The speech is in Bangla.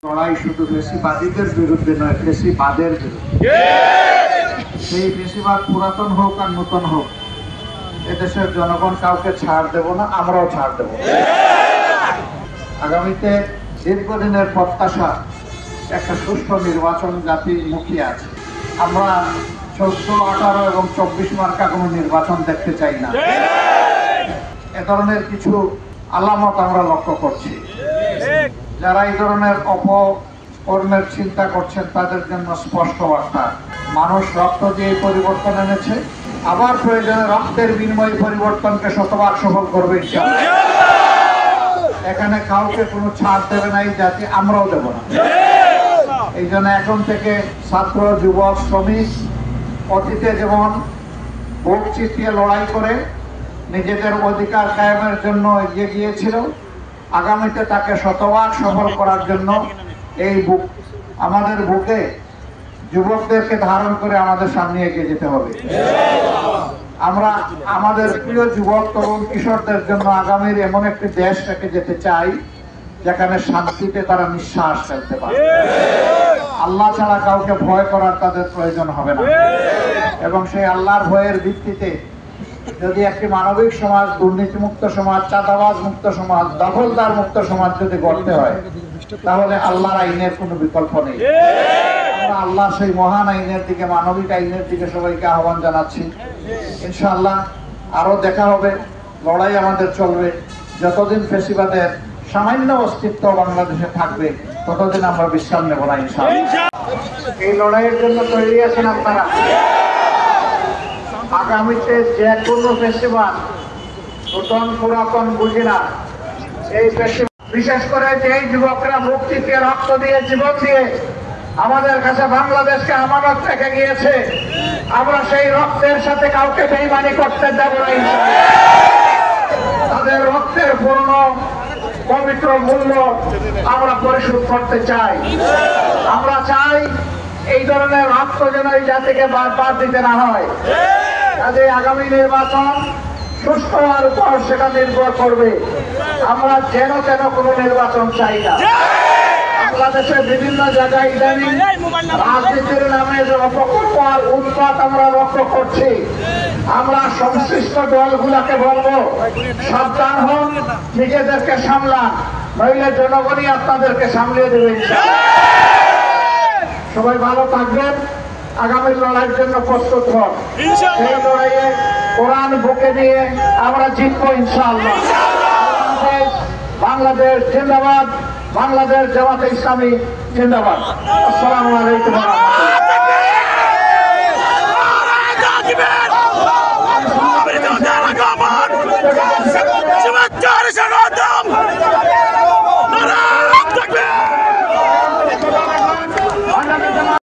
লড়াই শুধু ফেসিবাদীদের বিরুদ্ধে নয়, ফেসিবাদের বিরুদ্ধে। সেই ফেসিবাদ পুরাতন হোক আর নতুন হোক, এদেশের জনগণ কাউকে ছাড় দেব না, আমরাও ছাড় দেব না। আগামীতে দীর্ঘদিনের প্রত্যাশা একটা সুষ্ঠু নির্বাচন জাতি মুখিয়ে আছে। আমরা 14, 18 এবং 24 মার্কা কোনো নির্বাচন দেখতে চাই না। এ ধরনের কিছু আলামত আমরা লক্ষ্য করছি। যারা এই ধরনের অপকর্মের চিন্তা করছেন তাদের জন্য স্পষ্ট বার্তা, মানুষ রক্ত দিয়ে পরিবর্তন এনেছে, আবার প্রয়োজনে রক্তের বিনিময়ে পরিবর্তনকে শতভাগ সফল করবে ইনশাআল্লাহ। এখানে কাউকে কোনো ছাড় দেবে না এই জাতি, আমরাও দেব না। এই জন্য এখন থেকে ছাত্র, যুবক, শ্রমিক অতীতে যেমন বুক চিতিয়ে লড়াই করে নিজেদের অধিকার কায়েমের জন্য এগিয়ে গিয়েছিল, আগামীতে তাকে শতভাগ সফল করার জন্য এই আমাদের বুকে যুবকদেরকে ধারণ করে আমাদের সামনে এগিয়ে যেতে হবে। আমরা আমাদের প্রিয় যুবক, তরুণ, কিশোরদের জন্য আগামীর এমন একটি দেশ রেখে যেতে চাই যেখানে শান্তিতে তারা নিঃশ্বাস ফেলতে পারে। আল্লাহ ছাড়া কাউকে ভয় করার তাদের প্রয়োজন হবে না, এবং সেই আল্লাহর ভয়ের ভিত্তিতে যদি একটি মানবিক সমাজ, দুর্নীতিমুক্ত সমাজ, চাঁদাবাজ মুক্ত সমাজ, দখলদার মুক্ত সমাজ যদি গড়তে হয়, তাহলে আল্লাহর আইনের কোনো বিকল্প নেই। আমরা আল্লাহ সেই মহান আইনের দিকে, মানবিক আইনের দিকে সবাইকে আহ্বান জানাচ্ছি। ইনশাআল্লাহ আরো দেখা হবে, লড়াই আমাদের চলবে। যতদিন ফেসিবাদের সামান্য অস্তিত্ব বাংলাদেশে থাকবে, ততদিন আমরা বিশ্রাম নেব না ইনশাআল্লাহ। এই লড়াইয়ের জন্য তৈরি আছেন আপনারা? আগামীতে যে কোনো ফেস্টিভাল নতুন পুরাতন বুঝি না, এই ফেস্টিভাল বিশেষ করে যেই যুবকরা মুক্তিকে রক্ত দিয়ে, জীবন দিয়ে আমাদের কাছে বাংলাদেশকে আমানত রেখে গিয়েছে, আমরা সেই রক্তের সাথে কাউকে বেইমানি করতে দেব না ইনশাআল্লাহ। তাদের রক্তের পূর্ণ পবিত্র মূল্য আমরা পরিশোধ করতে চাই। আমরা চাই এই ধরনের রক্ত যেন এই জাতিকে বারবার দিতে না হয়। কাজে আগামী নির্বাচন সুস্থ হওয়ার উপর সেটা নির্ভর করবে। আমরা যেন তেন কোনো নির্বাচন চাই না। বাংলাদেশের বিভিন্ন জায়গায় ইদানিং রাজনীতির নামে যে অপকল্প আর উৎপাত আমরা লক্ষ্য করছি, আমরা সংশ্লিষ্ট দলগুলাকে বলবো, সাবধান হন, নিজেদেরকে সামলান, নইলে জনগণই আপনাদেরকে সামলিয়ে দেবে। সবাই ভালো থাকবেন, আগামী লড়াইয়ের জন্য প্রস্তুত হন। সেই লড়াইয়ে কোরআন বুকে নিয়ে আমরা জিতবো ইনশাআল্লাহ। বাংলাদেশ জিন্দাবাদ, বাংলাদেশ জামাতে ইসলামী জিন্দাবাদ। আসসালামু আলাইকুম।